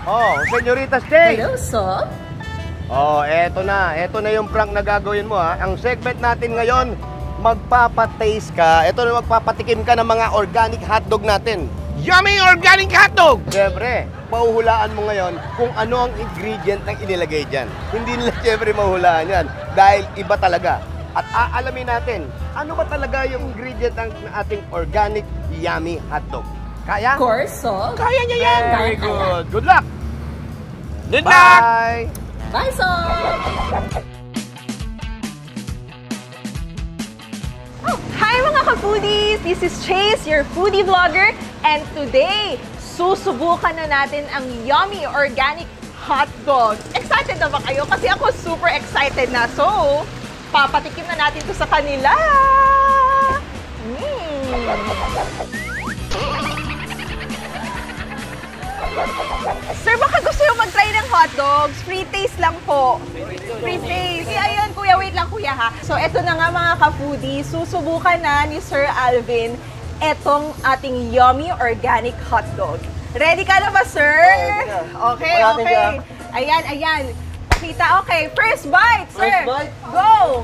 Oh, Señoritas Jay. Hello, Sob. Oh, eto na. Eto na yung prank na gagawin mo, ha. Ang segment natin ngayon, magpapataste ka. Eto na, magpapatikim ka ng mga organic hotdog natin. Yummy organic hotdog! Siyempre, mahuhulaan mo ngayon kung ano ang ingredient na inilagay dyan. Hindi nila siyempre mahuhulaan yan dahil iba talaga. At aalamin natin, ano ba talaga yung ingredient ng ating organic yummy hotdog? Kaya? Of course, Sob. Kaya niya yan! Very good. Good luck! Good luck! Bye! Bye, Sob! Hi mga ka-foodies! This is Chase, your foodie vlogger. And today, susubukan na natin ang yummy organic hot dog. Excited na ba kayo? Kasi ako super excited na. So, papatikim na natin to sa kanila. Sir, baka gusto nyo mag-try ng hot dogs? Free taste lang po. Free taste. Ayun, kuya, wait lang kuya ha. So, eto na nga mga ka-foodies. Susubukan na ni Sir Alvin etong ating yummy organic hot dog. Ready ka na ba, sir? Okay, okay. Ayan, ayan. Kita, okay. First bite, sir. First bite. Go!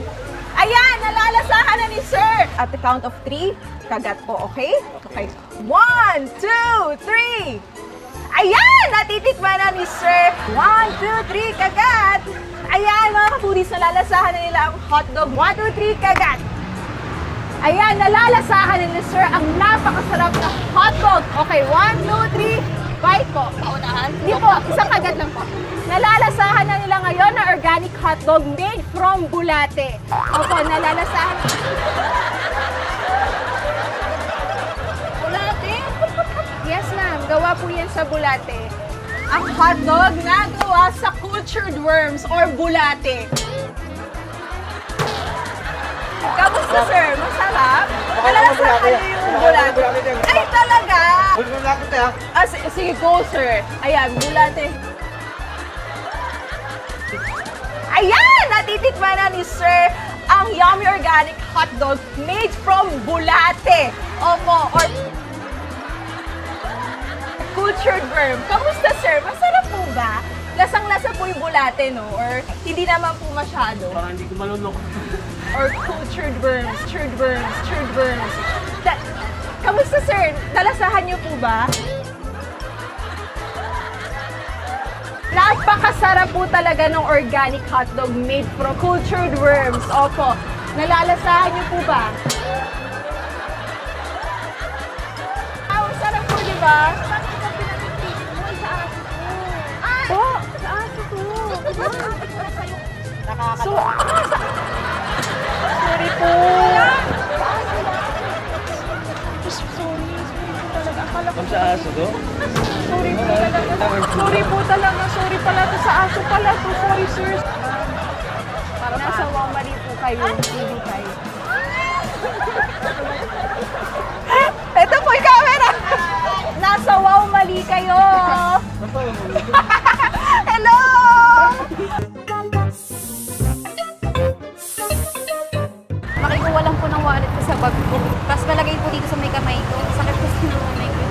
Ayan, nalalasahan na ni sir. At the count of 3, kagat po, okay? Okay. 1, 2, 3. Ayan, natitikman na ni sir. 1, 2, 3, kagat. Ayan, mga ka-foodies, nalalasahan na nila ang hotdog. 1, 2, 3, kagat. Ayan, nalalasahan ni sir ang napakasarap na hotdog. Okay, 1, 2, 3, bite po. Paunahan? Hindi po, isang kagat lang po. Nalalasahan na nila ngayon na organic hotdog made from bulate. Opo, nalalasahan. Bulate? Yes, ma'am. Gawa po yan sa bulate. Ang hotdog na gawa sa cultured worms or bulate. Kamusta, sir? Masarap? Nalalasahan niyo yung bulate. Ay, talaga? Sige, go, sir. Ayan, bulate. Ayan! Natitikman na ni sir ang yummy organic hotdog made from bulate. Opo, or cultured worm. Kamusta, sir? Masarap po ba? Lasang-lasa po yung bulate, no? Or hindi naman po masyado? Parang hindi ko malunok. Or cultured worms, churned worms, churned worms. Kamusta, sir? Nalasahan niyo po ba? Napakasarap po talaga ng organic hotdog made from cultured worms. Opo. Nalalasahan niyo po ba? Ang sarap po, di ba? Sa aso po. Sa aso po. Sorry po. Sa aso to? Sorry po talaga. Sorry po talaga. Sorry pala to sa aso pala to. Sorry, sir. Para nasa mali po kayo. Hindi kayo. Ito po yung camera. Nasa mali kayo. Hello! Makikuha lang po ng wallet ko sa bag ko. Tapos malagay po dito sa may kamay ko. Sakit po sa kamay ko.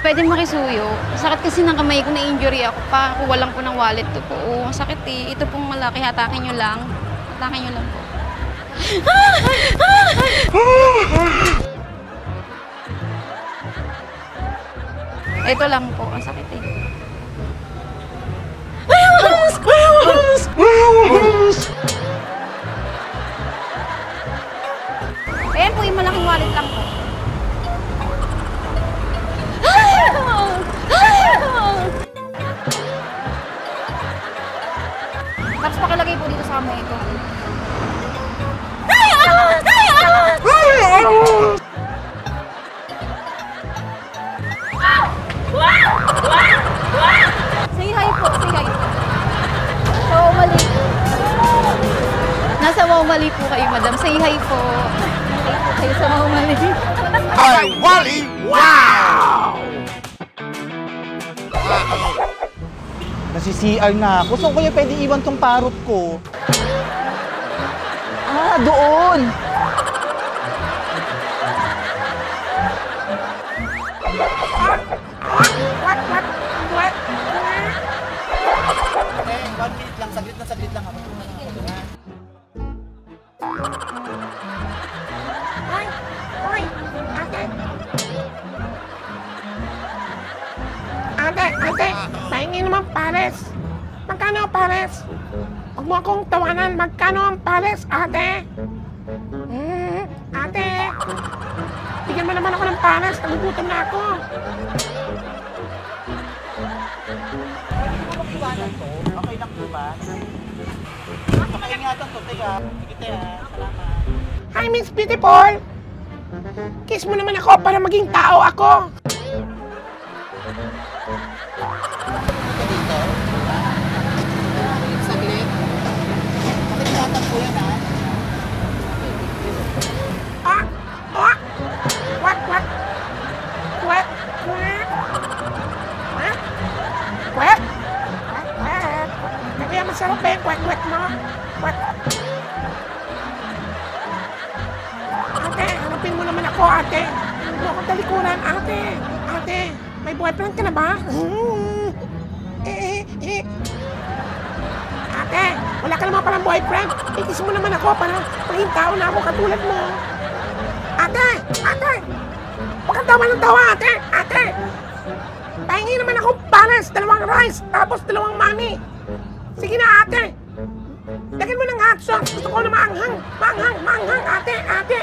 Pwede makisuyo. Sakit kasi ng kamay ko, na-injury ako. Pakuha lang po ng wallet ko po. Oo, sakit eh. Ito pong malaki. Hatakin nyo lang. Hatakin nyo lang po. Ito lang po. Ang sakit eh. Ayan po yung malaking wallet lang po. Tapos pakilagay po dito sa kamay ko. Say hi po, say hi. Sa Wawali. Nasa Wawali po kayo, madam. Say hi po. Say po kayo sa Wawali. Hi, Wally! Wow! Nasi-CR na ako. Saan ko niya pwede iwan tong parot ko? Ah, doon! Eh, 1 minute lang. Saglit lang ako. Ate, pahingi naman pares. Magkano ang pares? Huwag mo akong tawanan. Magkano ang pares, ate? Ate, bigyan mo naman ako ng pares. Nagugutom na ako. Okay lang po ba? Makaingatan to. Teka. Sige, salamat. Hi, Miss Beautiful. Kiss mo naman ako para maging tao ako. Saglit. Makaingatan po yan, ha? What? What? What? What? What? What? What? What? Kaya masarap eh, kwek-kwek mo. What? Ate, hanapin mo naman ako, ate. Huwag mo akong talikuran, ate. Ate, may boyfriend ka na ba? Ate, wala ka naman palang boyfriend. Ikis mo naman ako para maging tao na ako katulad mo. Ate! Ate! Huwag kang tawa ng tawa, ate! Ate! Pahingi naman ako pares, 2 rice, tapos 2 mami. Sige na, ate! Lagyan mo ng hot sauce. Gusto ko na maanghang. Maanghang, ate, ate,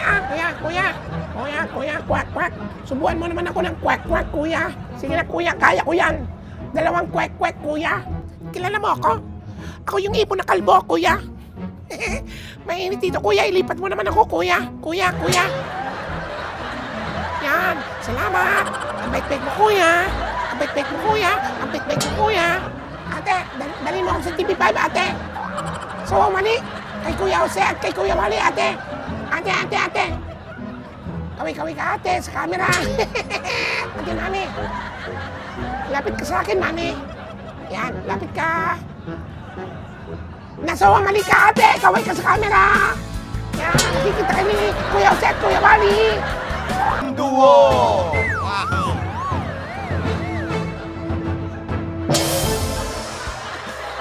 Kuya, kwek. Subuhan mo naman ako ng kwek, kuya. Sige na, kuya, kaya ko yan. 2 kwek, kuya. Kilala mo ako? Ako yung ibon na kalbo, kuya. Mainit dito, kuya. Ilipat mo naman ako, kuya. Kuya. Yan, salamat. Ang bait-bait mo, kuya. Ate, dali mo ako sa TV5, ate. So, mali. Kay Kuya Jose at kay Kuya Wally, ate. Ate. Kaway ka, ate, sa camera. Ate, mami. Lapit ka sa akin, mami. Yan, lapit ka. Nasawa, mali ka, ate. Kaway ka sa camera. Yan, nakikita ka ni Kuya Jose at Kuya Wally. Duo!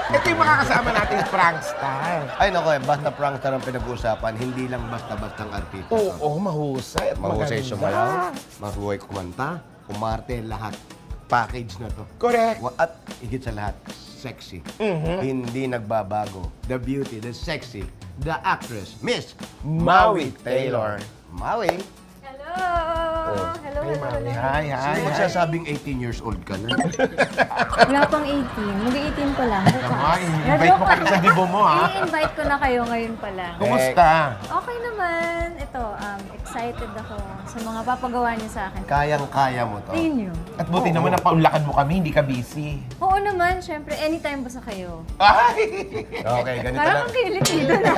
Ito yung makakasama nating prankster. Ay, nako eh, basta prankster ang pinag-uusapan, hindi lang basta-bastang artista. Oo, mahusay at Mahusay maganda. sumayaw, mahuhay kumanta, kumarte, lahat. Package na to. Correct. At higit sa lahat, sexy. Hindi nagbabago. The beauty, the sexy, the actress, Miss Maui Taylor. Maui, Hello. Hi. sino magsasabing 18 years old ka na? Wala pang 18. Mag-18 pa lang. Ay, invite mo kami sa dibo mo, ha? I-invite ko na kayo ngayon pa lang. Kumusta? Okay naman. Ito, excited ako sa mga papagawa niyo sa akin. Kayang-kaya mo to. Tingin niyo. At buti naman napaunlakan mo kami, hindi ka busy. Oo naman, syempre. Anytime basta kayo. Ay! Okay, ganito Parang lang. ang kilit dito na.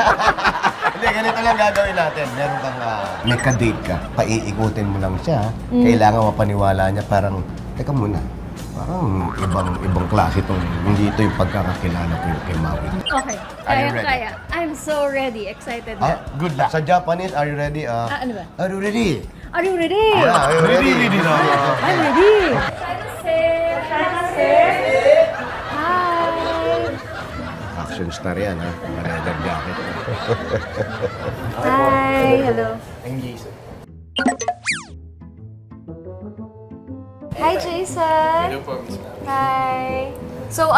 Hindi, ganito lang gagawin natin. Meron kang may ka-date ka, paiikutin mo lang siya. Kailangan mapaniwala niya parang, teka muna, parang ibang klase itong, hindi ito yung pagkakakilala ko yung kay Maui. Okay. Are you ready? Kaya. I'm so ready. Excited na. Good luck. Sa Japanese, are you ready? Ano ba? Are you ready? Are you ready? Yeah, are you ready? I'm ready. Hi. Action star yan, ha? Leather jacket. Hi. Hello. Hi, Jason. Hello po, Miss Mary. Hi. So,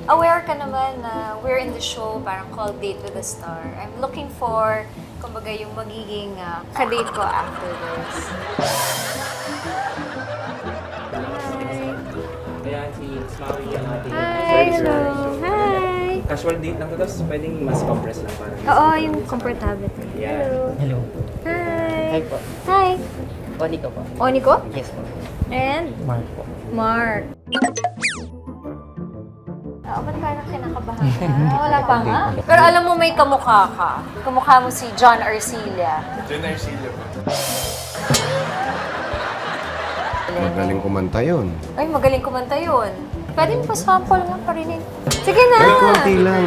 aware ka naman na we're in the show parang called Date with a Star. I'm looking for, kumbaga, yung magiging ka-date ko after this. Kaya si Maui ang ating Hi, hello. Hi. casual date lang to, tapos pwedeng mas compress lang para. Oo, yung comfortable. Yeah. Hello. Hello. Hi. Hi po. Hi. Oniko po. Oniko? Yes po. And Mark po. Mark. Ba't parang kinakabahan ka? Wala pa nga. Pero alam mo, may kamukha ka. Kamukha mo si John Arcilla. Magaling kumanta yun. Ay, magaling kumanta yun. Pwede mo pa sample nga parinig. Sige na! Ay, konti lang.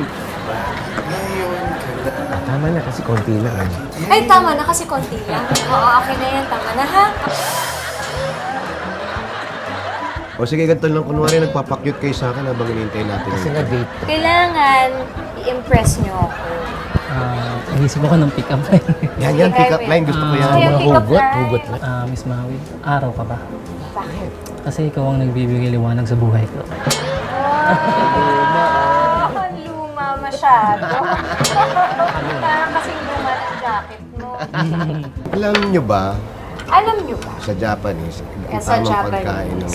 Tama na kasi konti lang. Ay, tama na kasi konti lang. Oo, okay na yan. Tama na, ha? O sige, ganito lang. Kunwari, nagpapakyut kayo sa akin habang inintay natin. Kasi nga date. Kailangan i-impress nyo ako. Nag-isip ako ng pick-up line. Yan, pick up line. Gusto ko yan. Kaya Mga pick up hugot line. lang. Miss Maui, araw ka ba? Bakit? Kasi ikaw ang nagbibigay liwanag sa buhay ko. Ang luma masyado. Parang kasing luma ng jacket mo. Alam nyo ba, Alam nyo ba? sa Japanese, ang Sa tamang pagkain ng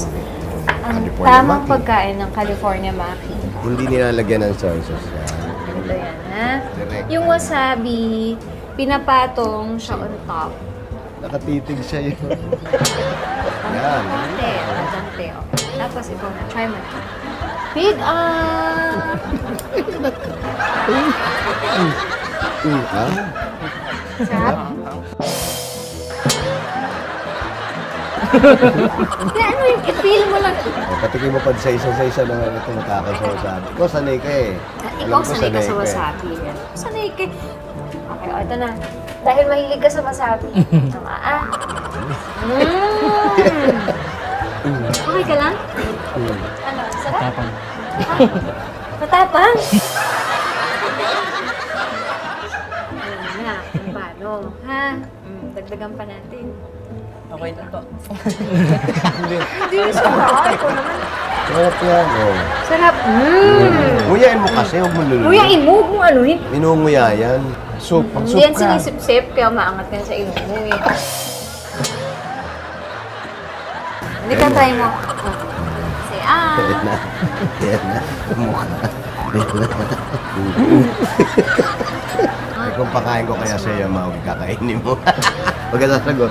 Ang California tamang maki, pagkain ng California maki. hindi nilalagyan ng soy sauce yan. Ganito yan, ha? Direct. Yung wasabi, pinapatong siya on top. Nakatitig siya yun. Yan. Dante, dante. Okay. Tapos ikaw na, try mo na. Big up! Sarap? Hindi, ano yung i-feel mo lang. Patikin mo pa sa isa na ito matakaw sa wasabi. Ikaw sanay ka eh. Ikaw Alam ko sanay ka sa eh. wasabi. Sanay ka. Okay, o, ito na. Dahil mahilig ka sa wasabi. Tama, ah. Okay ka lang? Ano, sarap? Tapang. Matapang? Ayun na, kung paano, ha? Dagdagan pa natin. Okay na to. Hindi, sarap. Ikaw naman. Sarap yan. Oh. Sarap. Nguyain mo kasi, huwag mo lululo. Kuya, imog mo ano eh. Inunguya yan. Soup. Pag soup Hindi yan ka. sinisip-sip, kaya maangat ka sa ilong mo eh. Hindi ka try mo. Say, Yan na. Yan na. Mukha. Ay, kung pakain ko kaya sa'yo, Maui, kakainin mo. Huwag ka sasagot.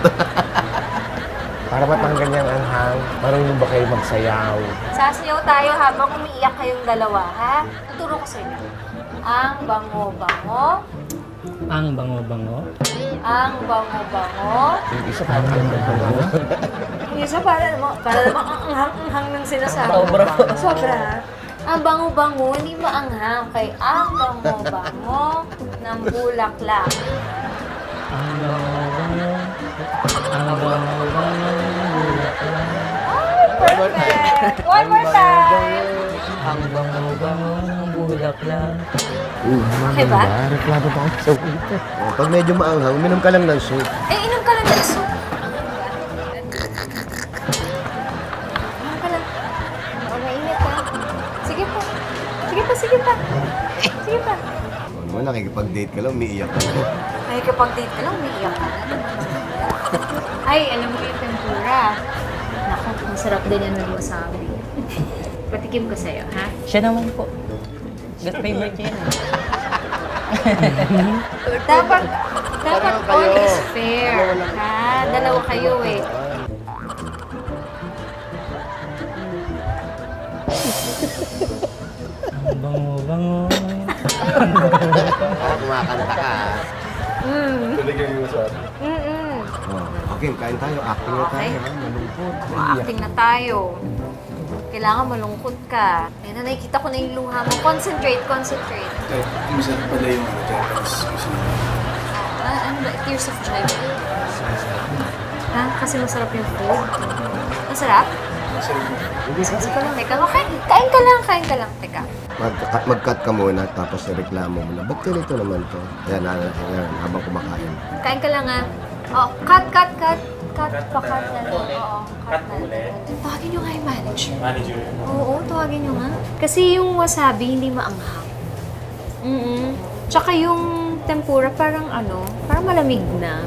Para matanggal niyang anghang, marunong ba kayo magsayaw? Sasayaw tayo habang umiiyak kayong dalawa, ha? Tuturo ko sa inyo. Ang bango-bango. Ang bango-bango. Ang bango-bango. Yung isa parang ano? Yung isa para namang ang anghang ng sinasabi. Sobra. Sobra. Ang bango-bango, hindi maanghang. Kay ang bango-bango ng bulaklak. Ang bango-bango. Ang bango-bango. Ay, perfect! One more time! Ang bango-bango ng bulaklak. Okay ba? Reklamo ba ako sa wito? Oh, pag medyo maanghang, uminom ka lang ng soup. Eh, inom ka lang ng soup. Inom ka lang. Oo, mainit ka. Sige pa. Sige pa, sige pa. Sige pa. Ano naman, nakikipag-date ka lang, umiiyak ka lang. Ay, kapag date ka lang, umiiyak ka na. Ay, alam mo yung tempura. Naku, masarap din yan ng wasabi. Patikim ko sa'yo, ha? Siya naman po. Good favorite niya yan. Dapat all is fair, ha? Dalawa kayo eh. Ang bango-bango. Kumakanta ka. Tuligyan yung wasabi. Mm-mm. Oh, okay, kain tayo. Acting na tayo. ha? Malungkot. Acting na tayo. Kailangan malungkot ka. Ayun na, nakikita ko na yung luha mo. Concentrate, concentrate. Masarap pala yung Japanese cuisine. Ano ba? Tears of Joy. Ha? Kasi masarap yung food. Masarap? Sige ka lang. Teka, okay. Kain ka lang, kain ka lang. Teka. Mag-cut ka muna, tapos reklamo mo na. Ba't ganito naman to? Yan, habang kumakain. Kain ka lang, ha? Oh, cut. Cut na lang. Oo, cut na lang. Tawagin nyo nga yung manager. Manager. Oo, tawagin nyo nga. Kasi yung wasabi hindi maanghang. Tsaka yung tempura parang parang malamig na.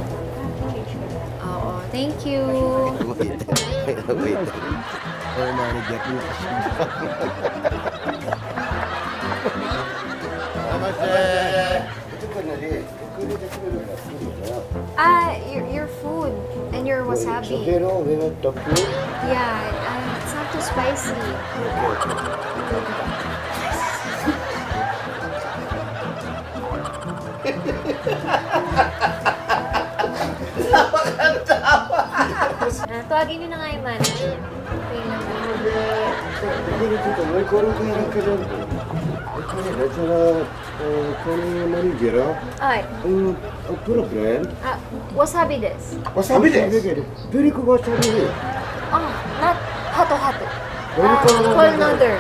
Oo, thank you. Wait. Oh, manager. Your food and your wasabi. Yeah, it's not too spicy. Tawagin niyo na nga yung manager. Okay lang. Ay. Wasabi desu. Wasabi desu. Oh, not hato-hato. Whole nother.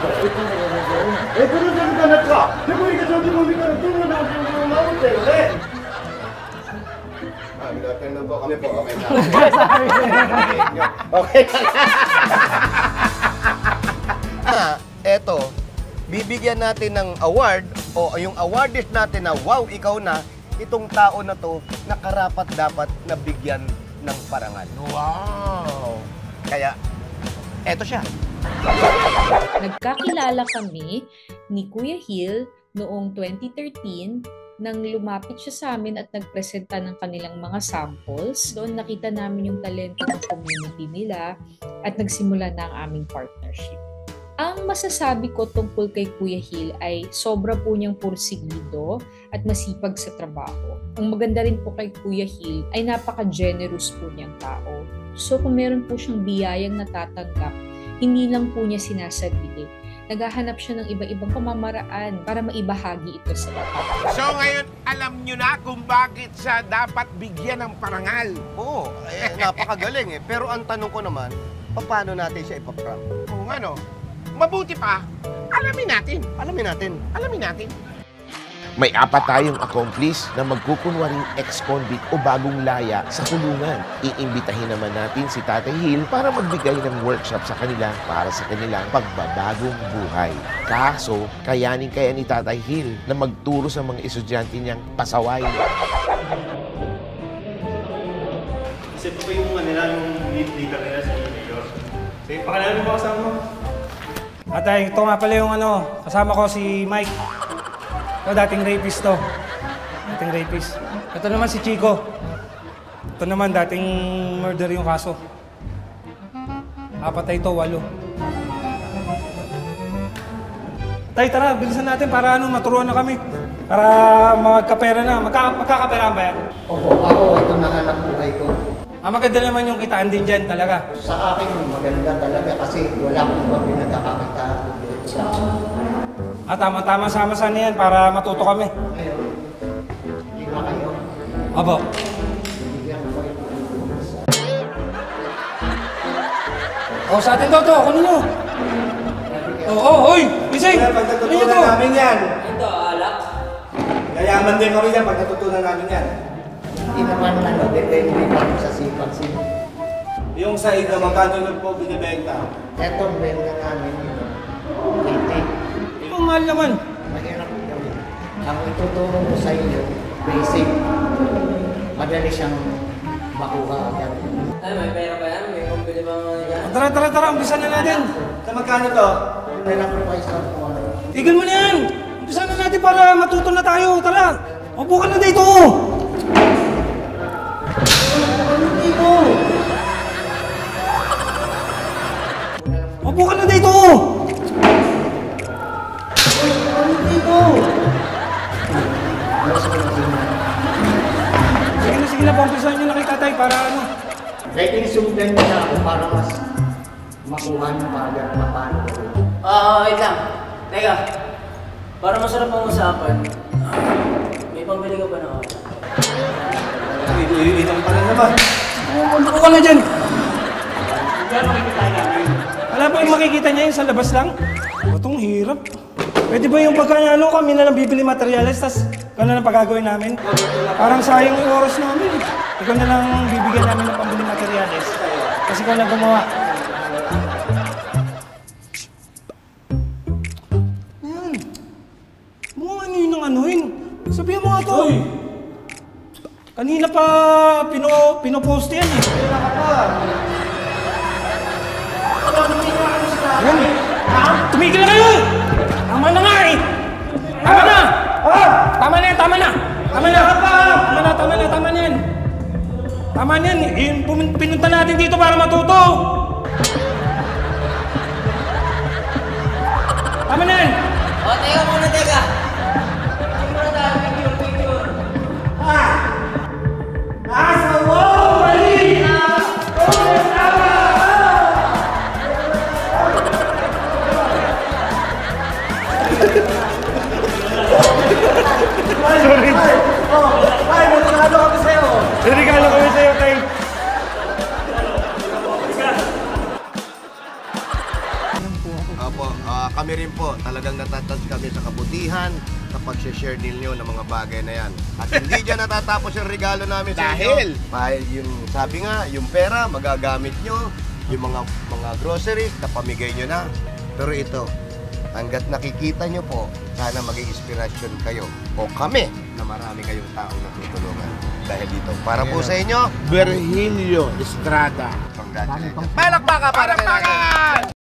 Nagtatanong po kami po. Okay na. Okay na. Eto, bibigyan natin ng award o yung awardist natin na wow, ikaw na, itong tao na to na karapat dapat na bigyan ng parangal. Wow! Kaya, eto siya. Nagkakilala kami ni Kuya Hill noong 2013 nang lumapit siya sa amin at nagpresenta ng kanilang mga samples. Doon nakita namin yung talento ng community nila at nagsimula na ang aming partnership. Ang masasabi ko tungkol kay Kuya Hill ay sobra po niyang pursigido at masipag sa trabaho. Ang maganda rin po kay Kuya Hill ay napaka-generous po niyang tao. So kung meron po siyang biyayang natatanggap, hindi lang po niya sinasarili. Naghahanap siya ng iba-ibang pamamaraan para maibahagi ito sa iba. So ngayon, alam nyo na kung bakit siya dapat bigyan ng parangal. Oo, napakagaling eh. Pero ang tanong ko naman, paano natin siya ipaprank? Kung ano, mabuti pa, alamin natin. Alamin natin. Alamin natin. May 4 tayong accomplice na magkukunwaring ex-convict o bagong laya sa kulungan. Iimbitahin naman natin si Tatay Hill para magbigay ng workshop sa kanila para sa kanilang pagbabagong buhay. Kaso, kaya ni Tatay Hill na magturo sa mga estudyante niyang pasaway. Kasi po yung nila yung leader nila sa Mayor. Sige, pakilala mo kasama mo. Atay, ito nga pala yung kasama ko si Mike. Ito, dating rapist to. Dating rapist. Ito naman si Chico. Ito naman, dating murder yung kaso. 4 ito, 8. Tay, tara, bilisan natin para maturuan na kami. Para magkapera na. Magkakapera ba yan? Opo, ako, ito nahanap buhay ko. Maganda naman yung kitaan din dyan talaga. Sa akin, maganda talaga kasi wala akong iba pinagkakakitaan dito sa Tama-tama sama-sama na yan para matuto kami. Ngayon, hindi ba kayo? Opo. Bibigyan ko kayo O, sa atin to, kunin nyo. Oo, hoy! Isay! Pag natutunan namin yan. Ito, alak. Yayaman din kami yan pag natutunan namin yan. Hindi naman depende lang sa sipag-sipag. Yung sa ida, magkano lang po binibenta? Ito, benta namin ito. 80. Ang mahal naman. Mahirap gawin. Ang ituturo ko sa inyo, basic. Madali siyang makuha agad. Ay, may pera ba yan? May pambili ba mga yan? Tara, umpisa na natin. Sa magkano to? Meron ko pa isang kuwan. Tigil mo na yan. Umpisa na natin para matuto na tayo. Tara, upo ka na dito. Upo ka na dito. Sige na, pampisahan nyo na kay Tatay para Pwede sundan nila ako para mas makuha nyo paagad paano. Wait lang. Teka, para masarap ang usapan, may pambili ka ba na ako? Itong pala naman. Upo ka na dyan. Wala ba yung makikita niya yun sa labas lang? Itong hirap. Pwede ba yung pagkano kami na lang bibili materials, tas gano'n ang pagagawin namin? Parang sayang yung oras namin. Ikaw na lang bibigyan namin ng pambili materials. Kasi ikaw na gumawa. Ayan. Mukhang ano yun ng anuhin. Sabihan mo nga to. Kanina pa pinopost yan eh. Kailan ka pa? Ayan. Tumigil na kayo! Tama na nga eh! Tama na! Tama na yan! Tama na! Tama na! Tama na yan! Tama na yan! Pinunta natin dito para matuto! Tama na yan! Teka muna, teka! Muna tayo, picture! Nasa wall! Mali! rin po, talagang natatouch kami sa kabutihan kapag share ninyo ng mga bagay na yan. At hindi dyan natatapos yung regalo namin sa inyo. Dahil yung, sabi nga, yung pera, magagamit nyo. Yung mga groceries, napamigay nyo na. Pero ito, hanggat nakikita nyo po, sana maging inspirasyon kayo o kami na marami kayong taong natutulungan. Dahil dito, para po sa inyo, Virgilio Estrada. Congratulations. Palakpakan para kay